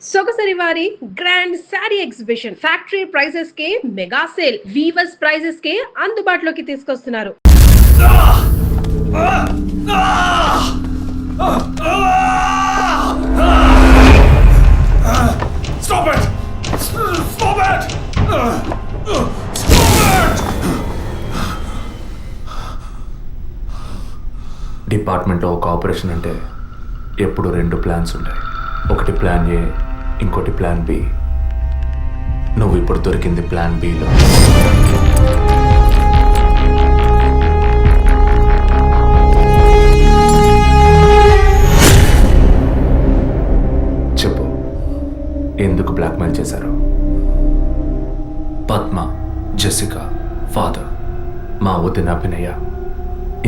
సొగసరి వారి grand sari exhibition factory prices కే mega sale weavers prices కే అందుబాటులోకి తీసుకొస్తున్నారు. Stop it! Stop it! డిపార్ట్మెంట్లో ఒక ఆపరేషన్ అంటే ఎప్పుడు రెండు ప్లాన్స్ ఉంటాయి. ఒకటి ప్లాన్ ఏ, ఇంకోటి ప్లాన్ బి. నువ్వు ఇప్పుడు దొరికింది ప్లాన్ బిలో. చెప్పు, ఎందుకు బ్లాక్మెయిల్ చేశారు? పద్మ, జెసికా, ఫాదర్, మా వదిన అభినయ,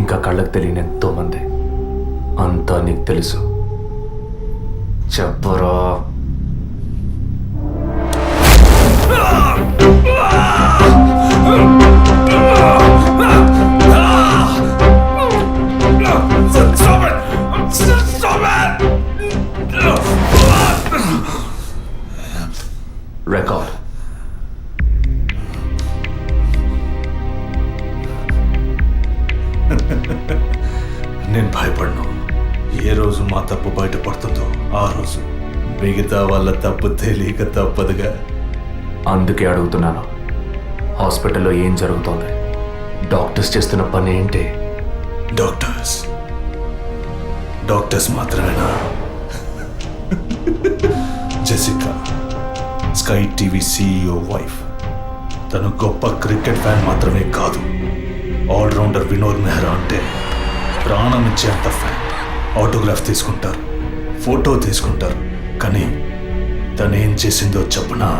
ఇంకా కళ్ళకు తెలియని ఎంతో మంది. అంతా నీకు తెలుసు. చెప్పరా. రికార్డ్. నేను భయపడను. ఏ రోజు మా తప్పు బయటపడుతుందో ఆ రోజు మిగతా వాళ్ళ తప్పు తెలియక తప్పదుగా. అందుకే అడుగుతున్నాను, హాస్పిటల్లో ఏం జరుగుతోంది? డాక్టర్స్ చేస్తున్న పని ఏంటి? డాక్టర్స్ మాత్రమేనా? Jessica sky TV CEO wife. తను గొప్ప క్రికెట్ ఫ్యాన్ మాత్రమే కాదు, ఆల్రౌండర్ వినోద్ మెహ్రా అంటే ప్రాణం ఇచ్చేంత ఫ్యాన్. ఆటోగ్రాఫ్ తీసుకుంటారు, ఫోటో తీసుకుంటారు. కానీ తనేం చేసిందో చెప్పనా?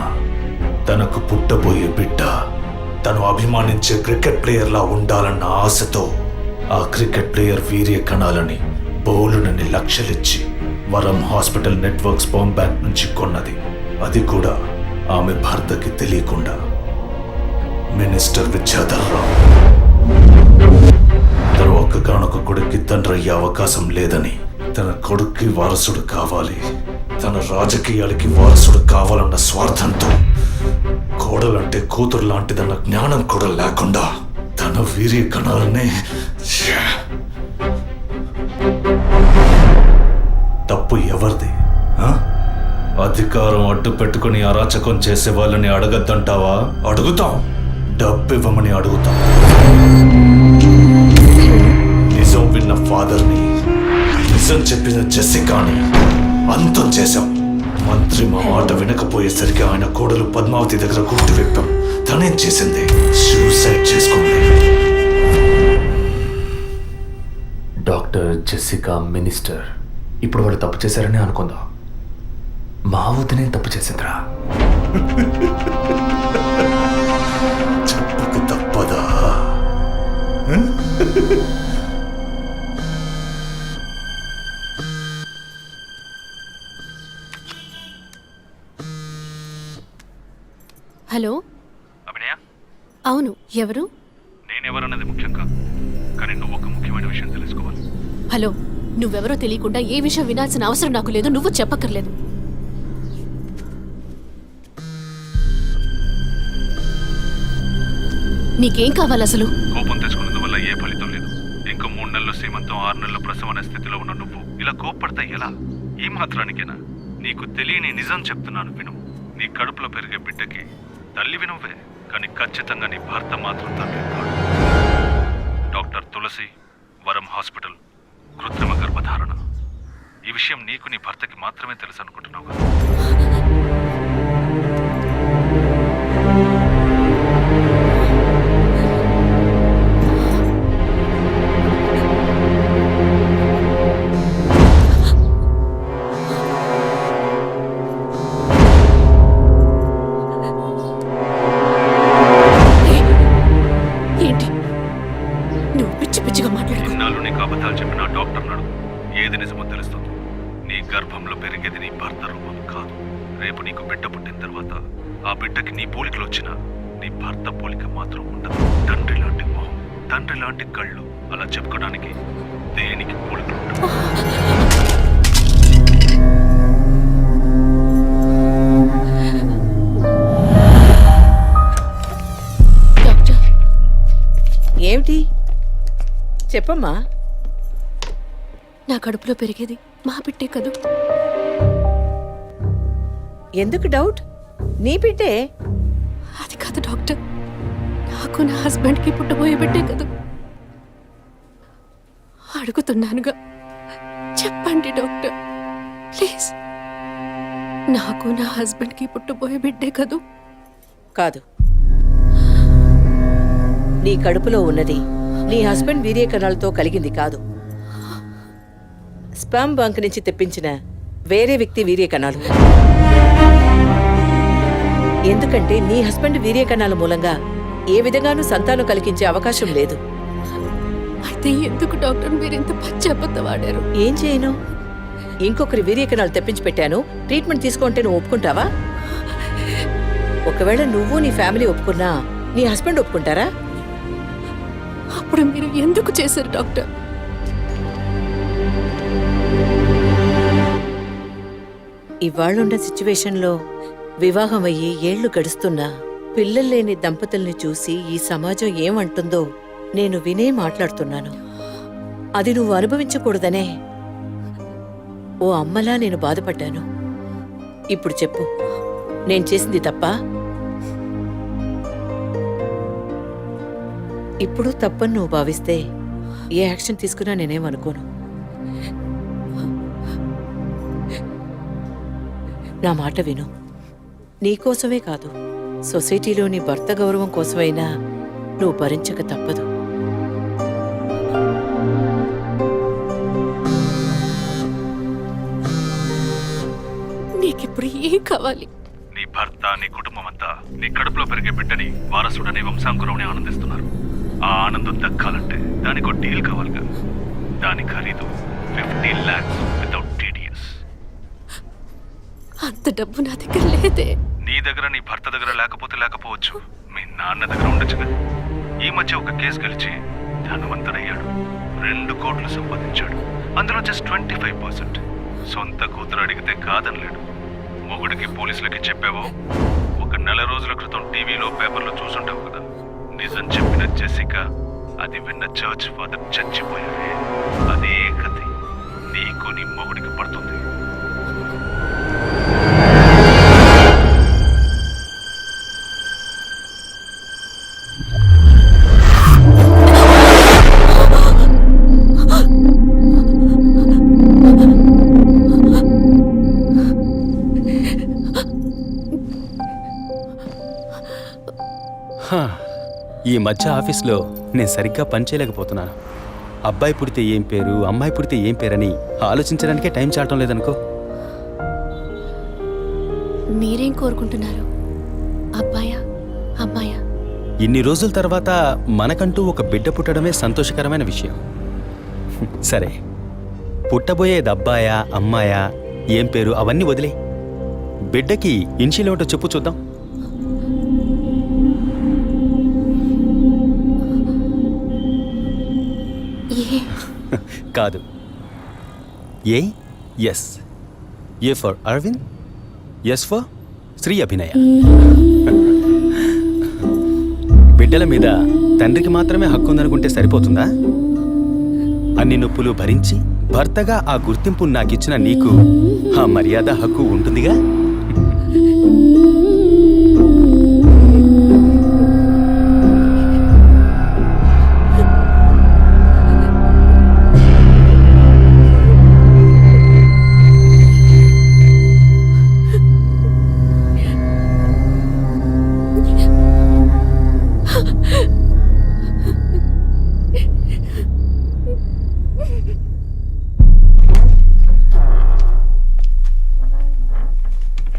తనకు పుట్టబోయే బిడ్డ తను అభిమానించే క్రికెట్ ప్లేయర్లా ఉండాలన్న ఆశతో ఆ క్రికెట్ ప్లేయర్ వీర్య కణాలని బౌలునని లక్షలిచ్చి వరం హాస్పిటల్ నెట్వర్క్ స్పర్మ్ బ్యాంక్ నుంచి కొన్నది. అది కూడా ఆమె భర్తకి తెలియకుండా. మినిస్టర్ విద్యాధర్ రావు తన ఒక్కగానొక్క కొడుక్కి తండ్రి అయ్యే అవకాశం లేదని, తన కొడుక్కి వారసుడు కావాలి, తన రాజకీయాలకి వారసుడు కావాలన్న స్వార్థంతో, కోడలంటే కూతురు లాంటిదన్న జ్ఞానం కూడా లేకుండా తన వీర్య కణాలనే. తప్పు ఎవరిది? అధికారం అడ్డు పెట్టుకుని అరాచకం చేసే వాళ్ళని అడగద్దంటావా? అడుగుతాం. డబ్బు ఇవ్వమని అడుగుతాం. నిజం విన్న ఫాదర్ని, నిజం చెప్పిన జెసికాని అంతం చేశాం. మంత్రి మా మాట వినకపోయేసరికి ఆయన కోడలు పద్మావతి దగ్గర గుర్తు విప్పాం. తనేం చేసింది? సూసైడ్ చేసుకుంది. డాక్టర్, జెసికా, మినిస్టర్, ఇప్పుడు వాళ్ళు తప్పు చేశారని అనుకుందాం. మా వదినే తప్పు చేసిందిరా. చెప్పకు తప్పదా? హలో అభినయ, అవును, ఎవరు? నేనెవరన్నది ముఖ్యం కాదు, కానీ నువ్వు ఒక ముఖ్యమైన విషయం తెలుసుకోవాలి. హలో, నువ్వెవరో తెలియకుండా ఏ విషయం వినాల్సిన అవసరం నాకు లేదు. నువ్వు చెప్పక్కర్లేదు. నీకేం కావాలి అసలు? కోపం తెచ్చుకున్నందువల్ల ఏ ఫలితం లేదు. ఇంకో 3 నెలలు సీమంతం, 6 నెలల ప్రసవం అనే స్థితిలో ఉన్న నువ్వు ఇలా కోప్పడతా ఎలా? ఈ మాత్రానికేనా? నీకు తెలియని నిజం చెప్తున్నాను, విను. నీ కడుపులో పెరిగే బిడ్డకి తల్లివి నువ్వే, కానీ ఖచ్చితంగా నీ భర్త మాత్రం తండ్రి కాదు. డాక్టర్ తులసి, వరం హాస్పిటల్, కృత్రిమ గర్భధారణ. ఈ విషయం నీకు నీ భర్తకి మాత్రమే తెలుసు అనుకుంటున్నావు కదా? అబద్ధాలు చెప్పిన డాక్టర్ నాడు ఏది నిజమో తెలుస్తుంది. నీ గర్భంలో పెరిగేది నీ భర్త రూపం కాదు. రేపు నీకు బిడ్డ పుట్టిన తర్వాత ఆ బిడ్డకి నీ పోలికలు వచ్చినా నీ భర్త పోలిక మాత్రం ఉండదు. తండ్రి లాంటి మొహం, తండ్రి లాంటి కళ్ళు, అలా చెప్పుకోవడానికి దేనికి పోలికలు ఉండవు. చెప్పమ్మా. నా కడుపులో పెరిగేది మా బిడ్డే కదూ. ఎందుకు డౌట్? నీ బిడ్డే. అది కాదు డాక్టర్, నాకు నా హస్బెండ్కి పుట్టబోయే బిడ్డే కదూ. అడుగుతున్నానుగా, చెప్పండి డాక్టర్ ప్లీజ్. నాకు నా హస్బెండ్కి పుట్టబోయే బిడ్డే కదూ. కాదు, నీ కడుపులో ఉన్నది నీ హస్బెండ్ వీర్య కణాలతో కలిగింది కాదు. స్పర్మ్ బంక్ నుంచి తెప్పించిన వేరే వ్యక్తి వీర్య కణాలు. ఎందుకంటే నీ హస్బెండ్ వీర్య కణాల మూలంగా ఏ విధంగానూ సంతానం కలిగించే అవకాశం లేదు. అయితే ఎందుకు డాక్టర్ మీరు ఇంత పచ్చి అబద్ధం వాడారు? ఏం చేయను? ఇంకొకరి వీర్య కణాలు తెప్పించి పెట్టాను, ట్రీట్మెంట్ తీసుకుంటే నువ్వు ఒప్పుకుంటావా? ఒకవేళ నువ్వు నీ ఫ్యామిలీ ఒప్పుకున్నా నీ హస్బెండ్ ఒప్పుకుంటారా? అప్పుడు మీరు ఎందుకు చేశారు డాక్టర్? ఇవాళ్ళున్న సిచ్యువేషన్లో వివాహం అయ్యి ఏళ్లు గడుస్తున్నా పిల్లలు లేని దంపతుల్ని చూసి ఈ సమాజం ఏమంటుందో నేను వినే మాట్లాడుతున్నాను. అది నువ్వు అనుభవించకూడదనే ఓ అమ్మలా నేను బాధపడ్డాను. ఇప్పుడు చెప్పు, నేను చేసింది తప్పా? ఇప్పుడు తప్పని నువ్వు భావిస్తే ఏ యాక్షన్ తీసుకున్నా నేనేమనుకోను. నా మాట విను. నీకోసమే కాదు, సొసైటీలోని భర్త గౌరవం కోసమైనా నువ్వు భరించక తప్పదు. నీకిప్పుడు ఏం కావాలి? నీ భర్త, నీ కుటుంబం అంతా నీ కడుపులో పెరిగే బిడ్డని వారసుడని వంశాంకురమని ఆనందిస్తున్నారు. ఆ ఆనందం దక్కాలంటే దానికి ఒక డీల్ కావాలిగా. దాని ఖరీదు 50 lakhs వితౌట్ టీడీఎస్. అంత డబ్బు నా దగ్గర లేదే. నీ దగ్గర, నీ భర్త దగ్గర లేకపోవచ్చు, మీ నాన్న దగ్గర ఉండొచ్చు కదా. ఈ మధ్య ఒక కేసు గెలిచి ధనవంతుడయ్యాడు, 2 కోట్లు సంపాదించాడు. అందులో జస్ట్ 25%. సొంత కూతురు అడిగితే కాదనలేడు. మొగుడికి పోలీసులకి చెప్పావో, ఒక నెల రోజుల క్రితం టీవీలో పేపర్లో చూసుంటావు కదా. నిజం చెప్పిన జెసికా, అది విన్న చర్చ్ ఫాదర్ చచ్చిపోయారే. అదే కథ నీకు నీ మొగుడికి పడుతుంది. ఈ మధ్య ఆఫీస్లో నేను సరిగ్గా పనిచేయలేకపోతున్నాను. అబ్బాయి పుడితే ఏం పేరు, అమ్మాయి పుడితే ఏం పేరని ఆలోచించడానికే టైం చాలటం లేదనుకో. మీరేం కోరుకుంటున్నారు? అబ్బాయా, అమ్మాయా? ఇన్ని రోజుల తర్వాత మనకంటూ ఒక బిడ్డ పుట్టడమే సంతోషకరమైన విషయం. సరే, పుట్టబోయేది అబ్బాయా, అమ్మాయా, ఏం పేరు అవన్నీ వదిలే. బిడ్డకి ఇనిషియల్ ఏమిటో చెప్పు చూద్దాం. కాదు, A. S. A for Arvind, S for Shri Abhinaya. బిడ్డల మీద తండ్రికి మాత్రమే హక్కు ఉందనుకుంటే సరిపోతుందా? అన్ని నొప్పులు భరించి భర్తగా ఆ గుర్తింపు నాకిచ్చిన నీకు ఆ మర్యాద, హక్కు ఉంటుందిగా.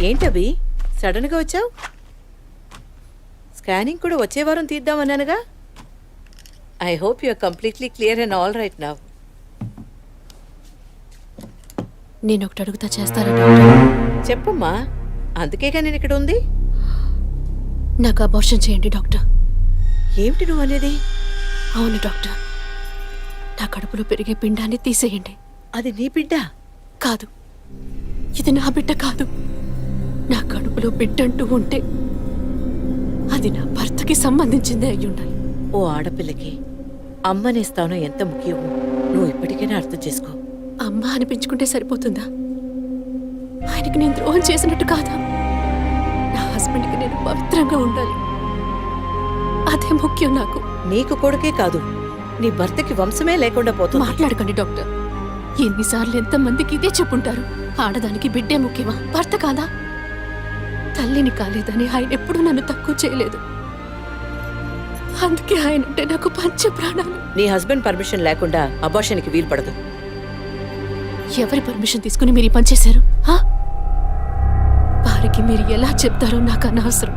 ఏంటవి సడన్ గా వచ్చావు? స్కానింగ్ కూడా వచ్చే వారం తీద్దామన్నానుగా. I hope you are completely clear and all right now. నేను ఒకటి అడుగుతా, చేస్తారా డాక్టర్? చెప్పమ్మా, అందుకేగా నేను ఇక్కడ ఉంది. నాకు అబార్షన్ చేయండి డాక్టర్. ఏమిటి నువ్వు అనేది? అవును డాక్టర్, నా కడుపులో పెరిగే పిండాన్ని తీసేయండి. అది నీ బిడ్డ కాదు, ఇది నా బిడ్డ కాదు. నా కడుపులో బిడ్డంటూ ఉంటే అది నా భర్తకి సంబంధించిందే అయి ఉండాలి. ఓ ఆడపిల్లకి అమ్మనే స్థానం ఎంత ముఖ్యమో నువ్వు ఇప్పటికైనా అర్థం చేసుకో. అమ్మ అనిపించుకుంటే సరిపోతుందా? ఆయనకి నేను ద్రోహం చేసినట్టు కాదా? నా హస్బెండ్కి నేను పవిత్రంగా ఉండాలి, అదే ముఖ్యం నాకు. నీకు కొడుకే కాదు, నీ భర్తకి వంశమే లేకుండా పోతుంది. మాట్లాడకండి డాక్టర్. ఎన్నిసార్లు ఎంతమందికి ఇదే చెప్పుంటారు. ఆడదానికి బిడ్డే ముఖ్యమా, భర్త కాదా? తల్లిని కాలేదని ఆయన ఎప్పుడూ నన్ను తక్కువ చేయలేదు. అందుకే ఆయన అంటే నాకు పంచ ప్రాణాలు. నీ హస్బెండ్ పర్మిషన్ లేకుండా అబార్షన్కి వీలు పడదు. ఎవరి పర్మిషన్ తీసుకుని మీరు ఈ పని చేశారు? వారికి మీరు ఎలా చెప్తారో నాకు అనవసరం.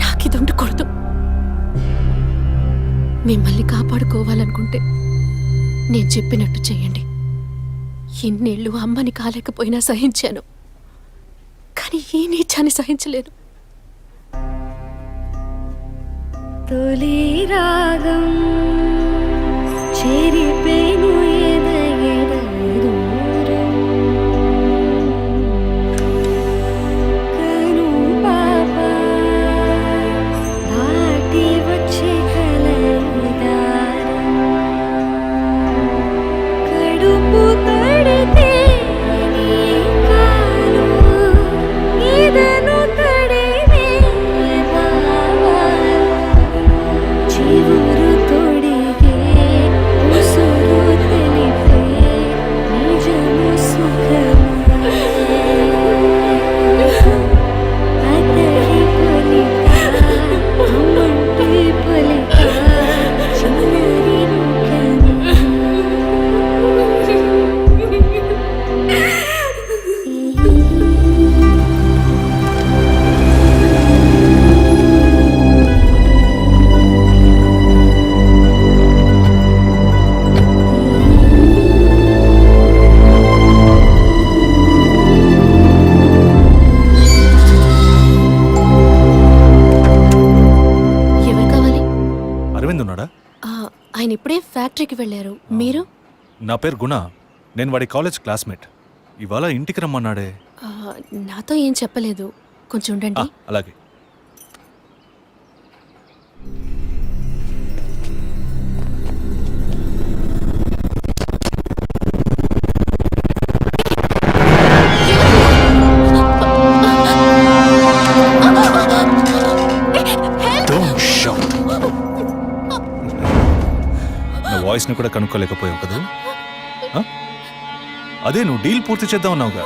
నాకిది ఉండకూడదు. మిమ్మల్ని కాపాడుకోవాలనుకుంటే నేను చెప్పినట్టు చెయ్యండి. ఇన్నేళ్ళు అమ్మని కాలేకపోయినా సహించాను, కానీ ఈ నీచాన్ని సహించలేను. తొలి రాగం చెరిపేను ఎదగెదూరం కను పాప దాటి వచ్చే కలదారం కడుపు తడితే నీ కాలు ఇదను తడివే బావా చివురు తొడిగే ఉసురు తెలిపే నిజము సుఖమే అతడి పొలిక అమ్మంటి పొలిక చిన్నరి ఎవరు కావాలి? అరవింద్ ఉన్నాడా? ఆయన ఇప్పుడే ఫ్యాక్టరీకి వెళ్ళారు. మీరు? నా పేరు గుణ. నేను వాడి కాలేజ్ క్లాస్మేట్. ఇవాళ ఇంటికి రమ్మన్నాడే. నాతో ఏం చెప్పలేదు. కొంచెం ఉండండి. అలాగే. Don't shout. నా వాయిస్ని కూడా కనుక్కోలేకపోయావు కదా? అదే నువ్వు డీల్ పూర్తి చేద్దాం అన్నావుగా,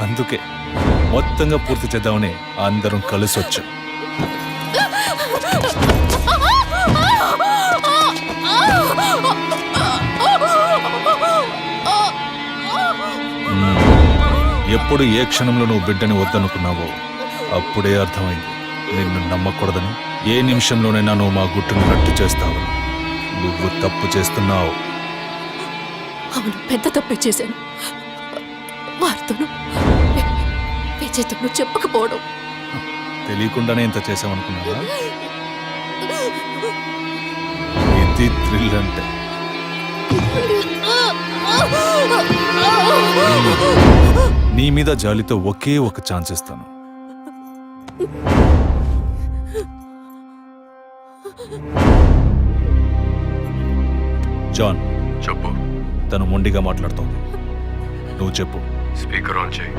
అందుకే మొత్తంగా పూర్తి చేద్దామని అందరం కలిసి వచ్చాం. ఎప్పుడు ఏ క్షణంలో నువ్వు బిడ్డని వద్దనుకున్నావో అప్పుడే అర్థమైంది నిన్ను నమ్మకూడదని. ఏ నిమిషంలోనైనా నువ్వు మా గుట్టును రట్టు చేస్తావని. నువ్వు తప్పు చేస్తున్నావు. అవును, పెద్ద తప్పే చేశాను. వారితోనూ విజయ్తోనూ చెప్పకపోవడం. తెలియకుండానే ఇంత చేసామనుకున్నావా? ఇది థ్రిల్ అంటే. నీ మీద జాలితో ఒకే ఒక ఛాన్స్ ఇస్తాను. జాన్, చెప్పు. తను మొండిగా మాట్లాడుతోంది. నువ్వు చెప్పు. స్పీకర్ ఆన్ చేయి.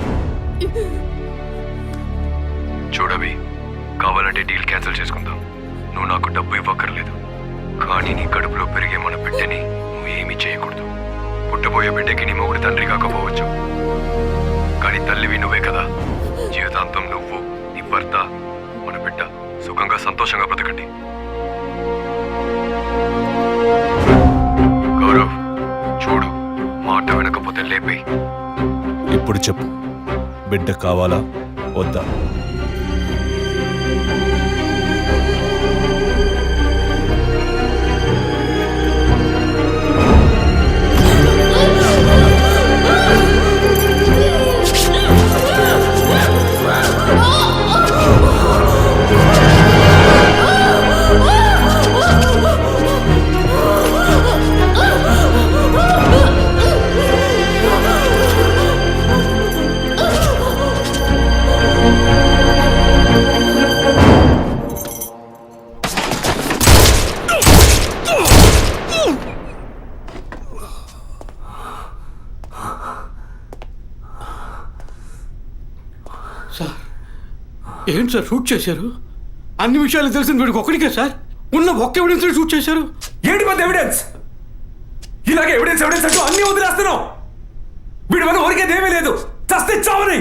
చూడవి, కావాలంటే డీల్ క్యాన్సిల్ చేసుకుందాం. నువ్వు నాకు డబ్బు ఇవ్వక్కర్లేదు, కానీ నీ కడుపులో పెరిగే మన బిడ్డని నువ్వు ఏమీ చేయకూడదు. పుట్టబోయే బిడ్డకి నీ మొగుడు తండ్రి కాకపోవచ్చు, కానీ తల్లివి నువ్వే కదా. జీవితాంతం నువ్వు, నీ భర్త, మన బిడ్డ సుఖంగా సంతోషంగా బ్రతకండి. గౌరవ్, చూడు, మాట వినకపోతే లేపేయి. ఇప్పుడు చెప్పు, బిడ్డ కావాలా వద్దా? సార్ ఏంటి సార్ షూట్ చేశారు? అన్ని విషయాలు తెలిసిన వీడికి ఒక్కడికే సార్ ఉన్న ఒక్క ఎవిడెన్స్ షూట్ చేశారు. ఏంటి పెద్ద ఎవిడెన్స్? ఇలాగే ఎవిడెన్స్ అంటూ అన్ని వదిలేస్తున్నావు. వీడి వల్ల ఊరికేదేమీ లేదు, చస్తే చావని.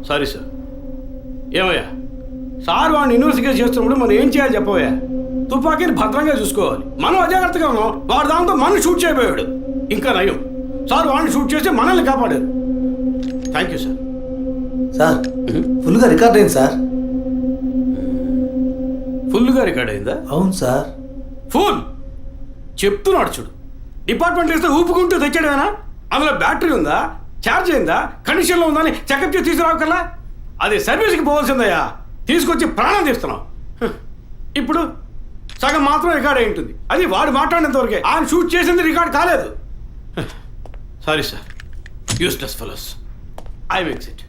Sorry sir. ఏమయ్యా సార్ వాడిని ఇన్వెస్టిగేట్ చేస్తున్నప్పుడు మనం ఏం చేయాలి చెప్పవయ్యా? తుపాకీని భద్రంగా చూసుకోవాలి. మనం అజాగ్రత్తగా ఉన్నాం, వాడు దాంతో మనం షూట్ చేయబోయాడు. ఇంకా నయం సార్ వాడిని షూట్ చేసి మనల్ని కాపాడారు. Thank you sir. సార్ ఫుల్గా రికార్డ్ అయింది సార్. ఫుల్గా రికార్డ్ అయిందా? అవును సార్. ఫుల్ చెప్తున్నాడు చూడు. డిపార్ట్మెంట్ వేస్తే ఊపుకుంటూ తెచ్చాడేనా? అందులో బ్యాటరీ ఉందా, ఛార్జ్ అయిందా, కండిషన్లో ఉందా అని చెకప్ చేసి తీసుకురావకల్లా. అది సర్వీస్కి పోవాల్సిందయ్యా, తీసుకొచ్చి ప్రాణం తీస్తున్నాం. ఇప్పుడు సగం మాత్రం రికార్డ్ అయి ఉంటుంది. అది వాడు మాట్లాడినంత వరకే. ఆయన షూట్ చేసింది రికార్డ్ కాలేదు. Sorry sir, useless fellows. I makes it.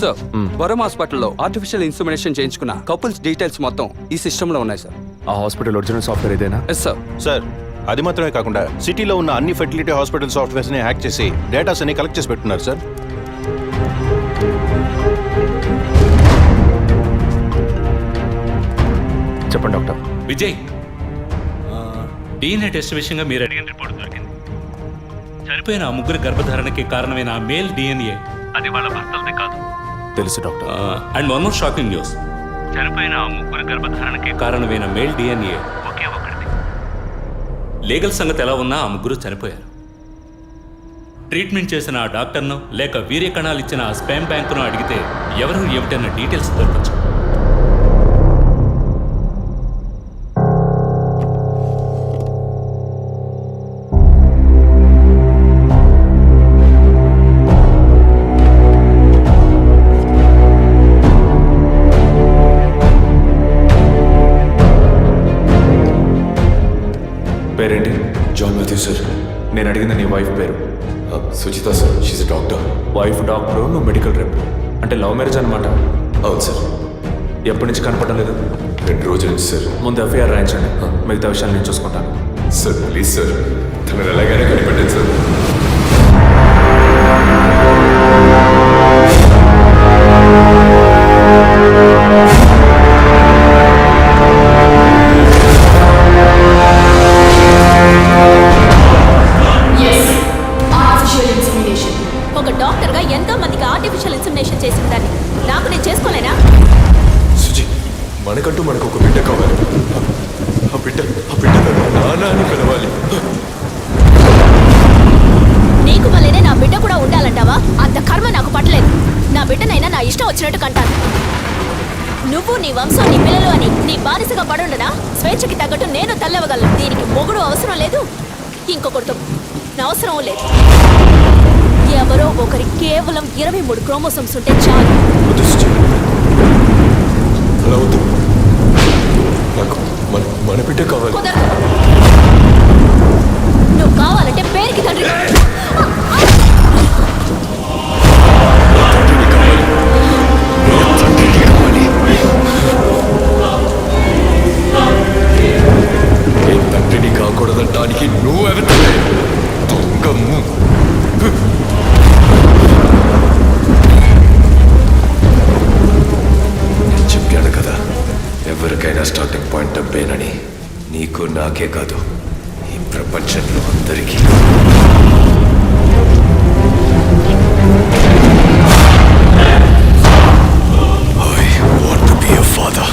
Sir Varam హాస్పిటల్లో ఆర్టిఫిషియల్ ఇన్స్ట్రుమెంటేషన్ చేయించుకున్న కపుల్స్ డీటెయిల్స్ మొత్తం ఈ సిస్టంలో ఉన్నాయి సార్. ఆ హాస్పిటల్ ఒరిజినల్ సాఫ్ట్వేర్ ఇదేనా? Yes sir. సార్ అది మాత్రమే కాకుండా సిటీలో ఉన్న అన్ని ఫెర్టిలిటీ హాస్పిటల్ సాఫ్ట్వేర్స్ని హ్యాక్ చేసి డేటాస్ అన్ని కలెక్ట్ చేసి పెట్టున్నారు సార్. చెప్పండి డాక్టర్. విజయ్, DNA టెస్ట్ విషయంగా మీరు అడిగిన రిపోర్ట్ దొరికింది. చనిపోయిన ఆ ముగ్గురు గర్భధారణకి కారణమైన ఆ మేల్ DNA అది వాళ్ళ భర్తలదే కాదు. తెలుసు doctor. And one more shocking news. చనిపోయిన ఆ ముగ్గురు గర్భధారణకి కారణమైన మేల్ DNA ఒకే ఒక్కడిది. లీగల్ సంగతి ఎలా ఉన్నా ఆ ముగ్గురు చనిపోయారు. ట్రీట్మెంట్ చేసిన ఆ డాక్టర్ను లేక వీర్య కణాలు ఇచ్చిన ఆ స్పామ్ బ్యాంకును అడిగితే ఎవరు ఏమిటన్న డీటెయిల్స్ దొరకచ్చు. పేరేంటి? John Matthew sir. నేను అడిగింది నీ వైఫ్ పేరు. Suchitha sir, she's doctor. Wife doctor, నువ్వు మెడికల్ రెప్. అంటే లవ్ మ్యారేజ్ అనమాట. అవును సార్. ఎప్పటి నుంచి కనపడడం లేదు? 2 రోజుల నుంచి సార్. ముందు ఎఫ్ఐఆర్ రాయించండి, మిగతా విషయాలు నేను చూసుకుంటాను. సార్ ప్లీజ్ సార్, తను ఎలాగైనా కనిపెట్టండి సార్. ఒక డాక్టర్గా ఎంతో మందికి ఆర్టిఫిషియల్ ఇన్సెమినేషన్ చేసిన దాన్ని నాకు నేను చేసుకోలేనా? సుజి, మనకంటూ మనకు ఒక బిడ్డ కావాలి. ఆ బిడ్డ నాన్న అని పిలవాలి. నీకు వల్లేనే నా బిడ్డ కూడా ఉండాలంటావా? అంత కర్మ నాకు పట్టలేదు. నా బిడ్డనైనా నా ఇష్టం వచ్చినట్టు కంటాను. నువ్వు నీ వంశం నీ పిల్లలు అని నీ బానిసగా పడుండనా? స్వేచ్ఛకి తగ్గట్టు నేను తల్లవగలను. దీనికి మొగుడు అవసరం లేదు, ఇంకొకరితో నా అవసరం లేదు. ఎవరో ఒకరి కేవలం 23 క్రోమోసోమ్స్ ఉంటే చాలు. అలా వద్దు, నాకు మన బిడ్డ కావాలి. నువ్వు కావాలంటే పేరుకి తండ్రి. తండ్రిని కాకూడదంటానికి నువ్వెవరితోనే దొంగము. చెప్పాను కదా, ఎవరికైనా స్టార్టింగ్ పాయింట్ డబ్బేనని. నీకు నాకే కాదు, ఈ ప్రపంచంలో అందరికీ. I want to be a father.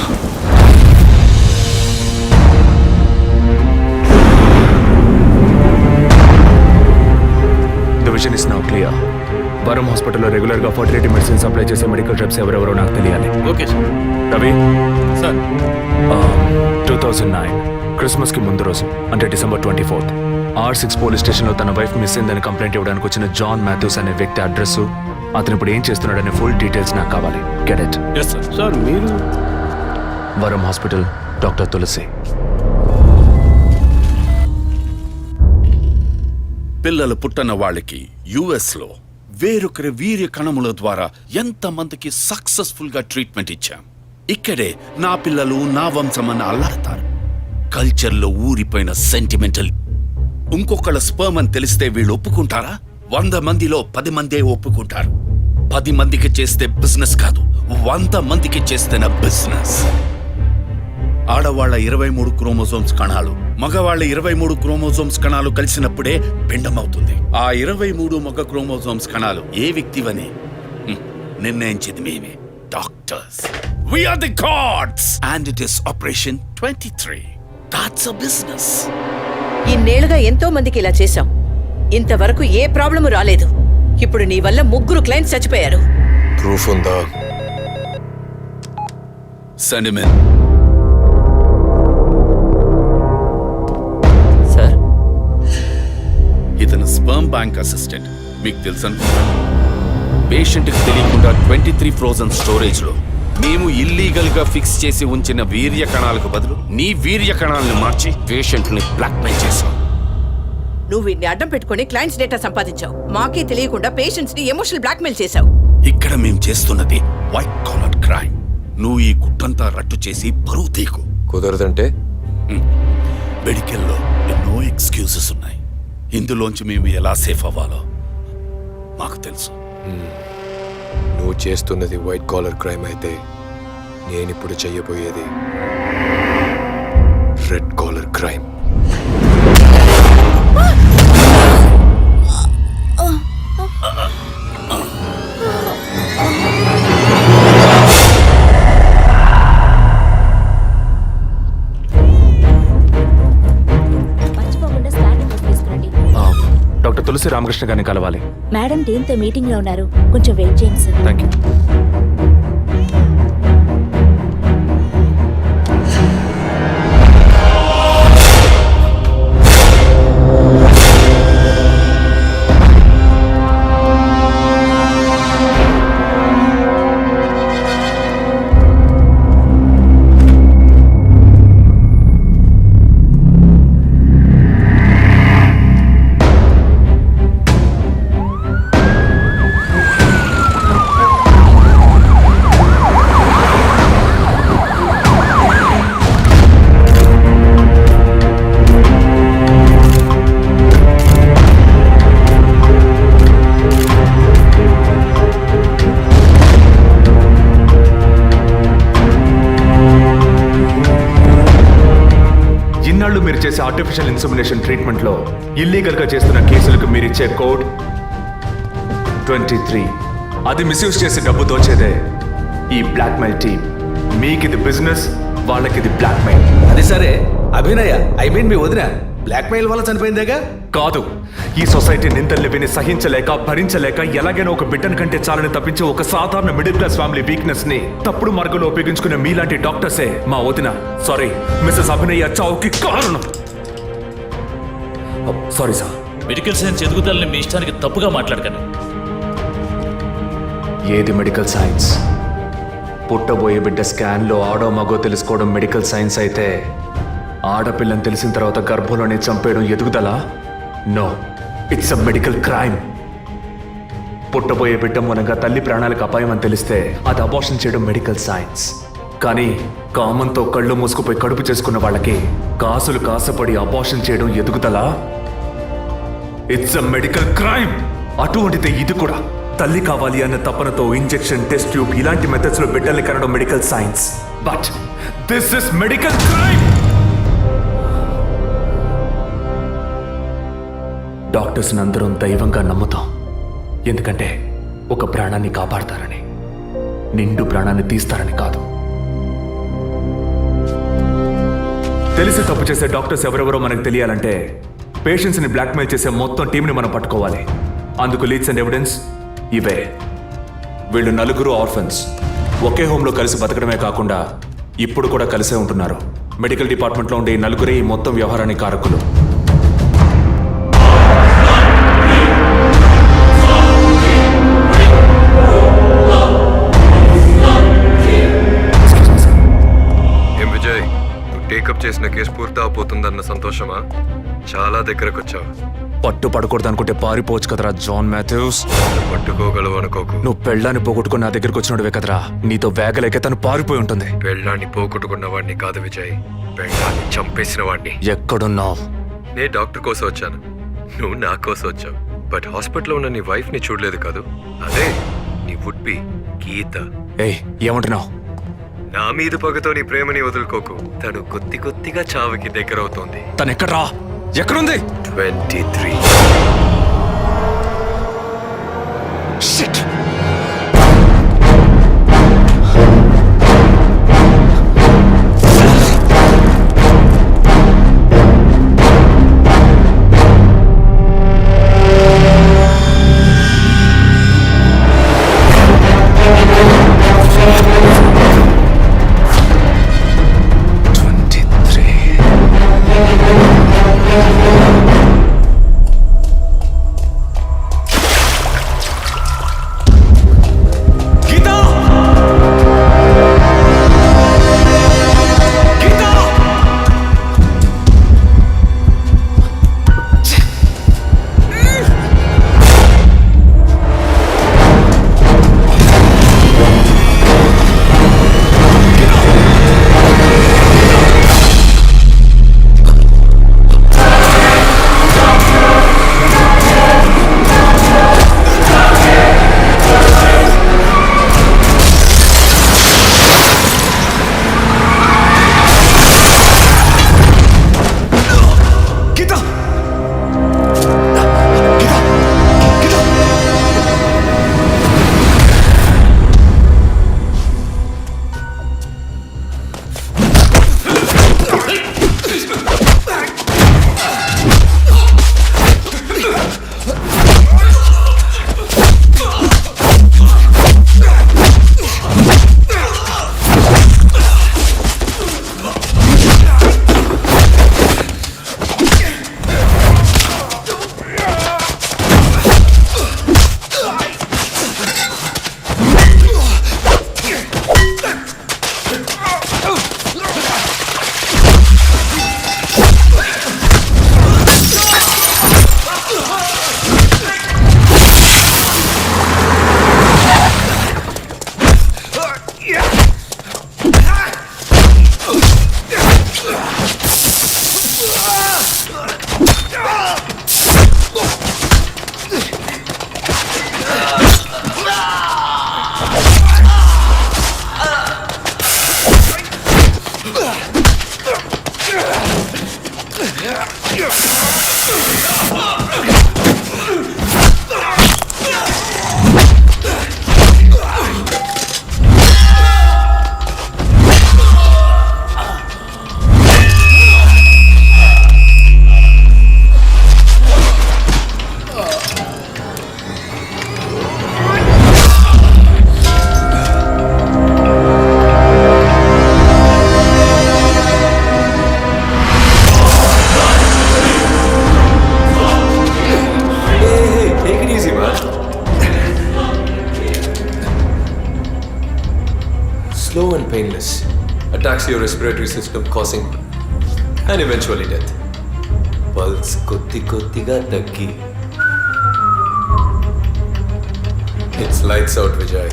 The vision is now clear. వరం హాస్పిటల్లో రెగ్యులర్గా ఫర్టిలిటీ మెడిసిన్ సప్లై చేసే మెడికల్ రెప్స్ ఎవరెవరో నాకు తెలియాలి. Okay sir. రవి సార్, 2009 క్రిస్మస్కి ముందు రోజు, అంటే డిసెంబర్ 24th, R6 పోలీస్ స్టేషన్లో తన వైఫ్ మిస్ అయిందని కంప్లైంట్ ఇవ్వడానికి వచ్చిన జాన్ మాథ్యూస్ అనే వ్యక్తి అడ్రస్, అతను ఇప్పుడు ఏం చేస్తున్నాడనే ఫుల్ డీటెయిల్స్ నాకు కావాలి. Get it? Yes sir. Sir మీరు? వరం హాస్పిటల్, డాక్టర్ తులసి. పిల్లలు పుట్టిన వాళ్ళకి యుఎస్ లో వేరొకరి వీర్య కణముల ద్వారా ఎంతమందికి సక్సెస్ఫుల్ గా ట్రీట్మెంట్ ఇచ్చాం. ఇక్కడే నా పిల్లలు నా వంశమని అల్లాడతారు. కల్చర్లో ఊరిపోయిన సెంటిమెంటల్. ఇంకొకళ్ళ స్పర్మ్ అని తెలిస్తే వీళ్ళు ఒప్పుకుంటారా? 100 మందిలో 10 మందే ఒప్పుకుంటారు. 10 మందికి చేస్తే బిజినెస్ కాదు, 100 మందికి చేస్తేనే బిజినెస్. ఆడవాళ్ల 23 క్రోమోజోమ్స్ కణాలు, మగవాళ్ల 23 క్రోమోజోమ్స్ కణాలు కలిసినప్పుడే పిండమవుతుంది. ఆ 23 మగ క్రోమోజోమ్స్ కణాలు ఏ వ్యక్తివని నిర్ణయించేది మేమే, doctors. We are the gods and it is Operation 23. That's a business. ఇన్నేళ్లుగా ఎంతో మందికి ఇలా చేశాం, ఇంతవరకు ఏ ప్రాబ్లము రాలేదు. ఇప్పుడు నీ వల్ల 3 క్లయింట్స్ చచ్చిపోయారు. ప్రూఫ్ ఉందా? సెంటిమెంట్. సార్, ఇతను స్పర్మ్ బ్యాంక్ అసిస్టెంట్. మీకు తెలుసు అనుకుంటాను. పేషెంట్కి తెలియకుండా 23 ఫ్రోజన్ స్టోరేజ్ లో మేము ఇల్లీగల్ గా ఫిక్స్ చేసి ఉంచిన వీర్య కణాలకు బదులు నీ వీర్య కణాలను మార్చి పేషెంట్ ని బ్లాక్మెయిల్ చేశావు. నువ్వు వీడిని అడ్డం పెట్టుకుని క్లయింట్స్ డేటా సంపాదించావు. మాకే తెలియకుండా పేషెంట్స్ ని ఎమోషనల్ బ్లాక్మెయిల్ చేశావు. ఇక్కడ మేము చేస్తున్నది వైట్ కాలర్ క్రైమ్. నువ్వు ఈ గుట్టంతా రట్టు చేసి బరువు తీకు. కుదరదంటే? మెడికల్లో ఎన్నో ఎక్స్క్యూజెస్ ఉన్నాయి. ఇందులోంచి మేము ఎలా సేఫ్ అవ్వాలో మాకు తెలుసు. నువ్వు చేస్తున్నది వైట్ కాలర్ క్రైమ్ అయితే నేనిప్పుడు చెయ్యబోయేది రెడ్ కాలర్ క్రైమ్. డాక్టర్ తులసి రామకృష్ణ గారిని కలవాలి. మేడం టీంతో మీటింగ్ లో ఉన్నారు, కొంచెం వెయిట్ చేయండి సార్. Thank you. మీరు చేసే ఆర్టిఫిషియల్ ఇన్సెమినేషన్ ట్రీట్మెంట్ లో ఇల్లీగల్ గా చేస్తున్న కేసులకు మీరిచ్చే కోడ్ 23. అది మిస్యూజ్ చేసి డబ్బు దోచేదే ఈ బ్లాక్మెయిల్ టీమ్. మీకిది బిజినెస్, వాళ్ళకిది బ్లాక్మెయిల్. అది సరే అభినయ, మీ వదిన బ్లాక్మెయిల్ వల్ల చనిపోయిందేగా? కాదు, ఈ సొసైటీ నిందల్ని విని సహించలేక భరించలేక ఎలాగైనా ఒక బిడ్డను కంటే చాలని తప్పించి ఒక సాధారణ మిడిల్ క్లాస్ ఫ్యామిలీ వీక్నెస్ ని తప్పుడు మార్గంలో ఉపయోగించుకునే మీలాంటి డాక్టర్సే మా వదిన, సారీ మిస్సెస్ అభినయ చావుకి కారణం. Sorry sir. మెడికల్ సైన్స్ ఎదుగుదలని మీ ఇష్టానికి తప్పుగా మాట్లాడకండి. ఏది మెడికల్ సైన్స్? పుట్టబోయే బిడ్డ స్కాన్లో ఆడో మగో తెలుసుకోవడం మెడికల్ సైన్స్ అయితే, ఆడపిల్లని తెలిసిన తర్వాత గర్భంలోనే చంపేయడం ఎదుగుదల? No, it's a medical crime. పుట్టబోయే బిడ్డ మూలంగా తల్లి ప్రాణాలకు అపాయం అని తెలిస్తే అది అబార్షన్ చేయడం మెడికల్ సైన్స్. కానీ కామంతో కళ్ళు మూసుకుపోయి కడుపు చేసుకున్న వాళ్ళకి కాసులు కాసపడి అబార్షన్ చేయడం ఎదుగుదల? It's a medical crime. అటువంటిదే ఇది కూడా. తల్లి కావాలి అన్న తపనతో ఇంజెక్షన్, టెస్ట్ ట్యూబ్ ఇలాంటి మెథడ్స్ లో బిడ్డల్ని కనడం medical science. But this is medical crime. Doctors అందరం దైవంగా నమ్ముతాం, ఎందుకంటే ఒక ప్రాణాన్ని కాపాడతారని, నిండు ప్రాణాన్ని తీస్తారని కాదు. తెలిసి తప్పు చేసే డాక్టర్స్ ఎవరెవరో మనకు తెలియాలంటే పేషెంట్స్ని బ్లాక్మెయిల్ చేసే మొత్తం టీంని మనం పట్టుకోవాలి. అందుకు లీడ్స్ అండ్ ఎవిడెన్స్ ఇవే. వీళ్ళు 4 ఆర్ఫన్స్. ఒకే హోమ్లో కలిసి బతకడమే కాకుండా ఇప్పుడు కూడా కలిసే ఉంటున్నారు. మెడికల్ డిపార్ట్మెంట్లో ఉండే ఈ 4 ఈ మొత్తం వ్యవహారానికి కారకులు. ఏం విజయ్, నువ్వు టేకప్ చేసిన కేసు పూర్తి అవబోతుందన్న సంతోషమా? చాలా దగ్గరకు వచ్చావు. పట్టు పడకూడదు అనుకుంటే పారిపోవచ్చు కదరా జాన్ మాథ్యూస్. పట్టుకోగలవు అనుకోకు. నువ్వు పెళ్ళాన్ని పోగొట్టుకుని నా దగ్గరికి వచ్చినోడివే కదరా. నీతో వేగలేక తను పారిపోయి ఉంటుంది. పెళ్ళాన్ని పోగొట్టుకున్న వాడిని కాదు విజయ్, పెళ్ళాన్ని చంపేసిన వాడిని. ఎక్కడున్నావు? నేను డాక్టర్ కోసం వచ్చాను, నువ్వు నా కోసం వచ్చావు. బట్ హాస్పిటల్లో ఉన్న నీ వైఫ్ ని చూడలేదు కాదు, అదే నీ వుడ్ బి గీత. ఏయ్, ఏమంటున్నావు? నా మీద పగతో నీ ప్రేమని వదులుకోకు. తను కొద్దిగా చావుకి దగ్గర అవుతోంది. తను ఎక్కడ్రా? ఎక్కడుంది? 23. Shit! Slow and painless. Attacks your respiratory system, causing and eventually death. Pulse kotti-kottiga taggi. It's lights out, Vijay.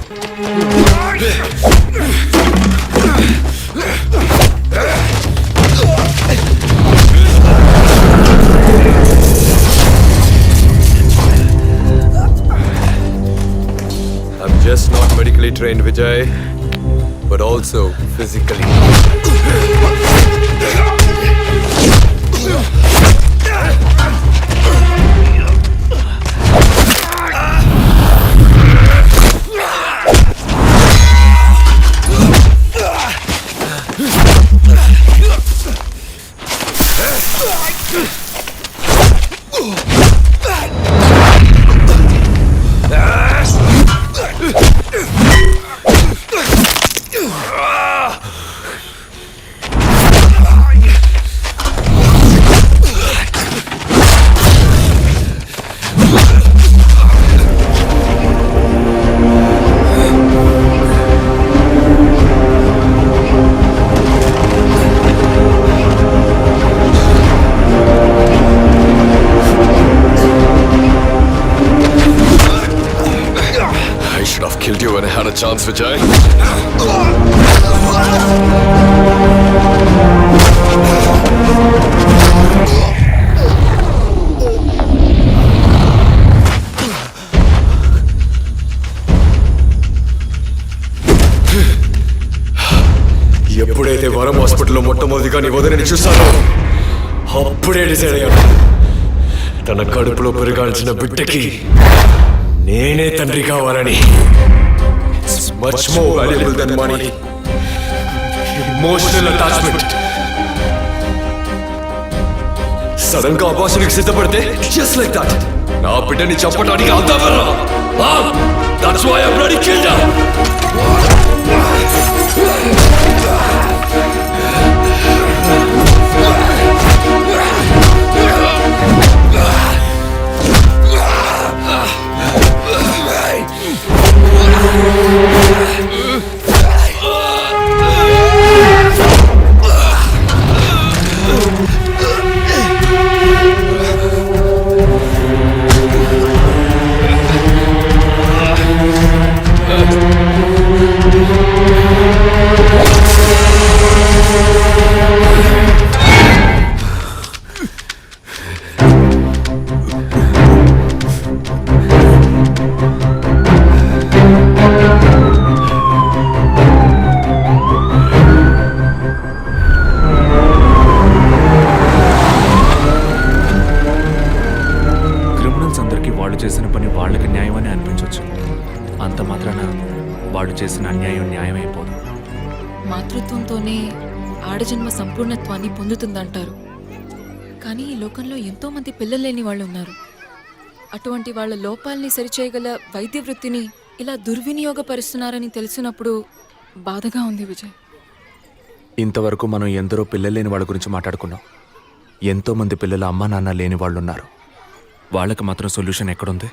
I'm just not medically trained, Vijay, but also physically. Chance Vijay. ఎప్పుడైతే వరం హాస్పిటల్లో మొట్టమొదటిగా నీ వదిలిని చూశానో అప్పుడే డిసైడ్ అయ్యాను, తన కడుపులో పెరగాల్సిన బిడ్డకి నేనే తండ్రి కావాలని. It's much more valuable than money, emotional attachment. Sudden గా అబార్షన్కి సిద్ధపడితే జస్ట్ లైక్ దట్ నా బిడ్డని చంపడానికి అవుతావరా? That's why I bloody killed her. వాళ్ళు చేసిన పని వాళ్ళకి న్యాయమని అనిపించవచ్చు. అంత మాత్రాన వాళ్ళు చేసిన అన్యాయం న్యాయమైపోదు. మాతృత్వంతోనే ఆడజన్మ సంపూర్ణత్వాన్ని పొందుతుందంటారు. కానీ ఈ లోకంలో ఎంతో మంది పిల్లలు లేని వాళ్ళు ఉన్నారు. అటువంటి వాళ్ళ లోపాలని సరిచేయగల వైద్య వృత్తిని ఇలా దుర్వినియోగపరుస్తున్నారని తెలిసినప్పుడు బాధగా ఉంది విజయ్. ఇంతవరకు మనం ఎందరో పిల్లలు లేని వాళ్ళ గురించి మాట్లాడుకున్నాం. ఎంతో మంది పిల్లలు అమ్మా నాన్న లేని వాళ్ళు ఉన్నారు. వాళ్ళకి మాత్రం సొల్యూషన్ ఎక్కడుంది?